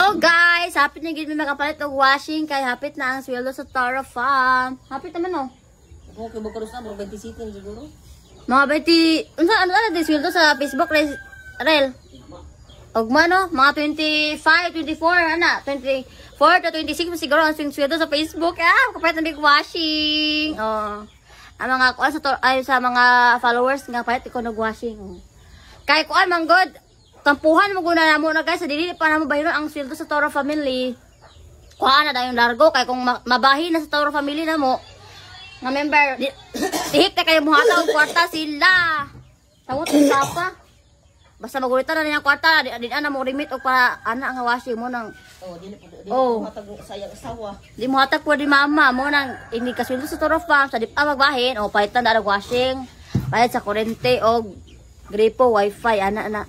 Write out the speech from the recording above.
So guys, hapit na gid mi makapalit og washing kay hapit na ang sweldo sa Tara Farm. Hapit naman oh. Okay, bukaros na mga 27 siguro. Mga 20, ano di sweldo sa Facebook rel. Og mano, mga 25, 24 ana, 24 to 26 siguro ang sweldo sa Facebook. Kapalit na big washing. Oh. Ang mga kuan sa mga followers nga palit ko nag-washing. Oh. Kay kuan man god kampuhan mo guna na mo na guys, dili pa na mo bahiron ang sweldo sa Toro family. Kuha na dayong largo kay kung mabahin na sa Toro family na mo. Nga member, tihik na kayo muhata og kwarta sila. Tawot sa pa. Basta magulitan na niya kwarta, di na mo remit og para ana nga washing mo nang dili matag sayang asawa. Di mo hatag ko di mama mo nang ini ka sweldo sa Toro Farm sa di pa magbahin o palitan na og washing, bayad sa kuryente og gripo, wifi ana.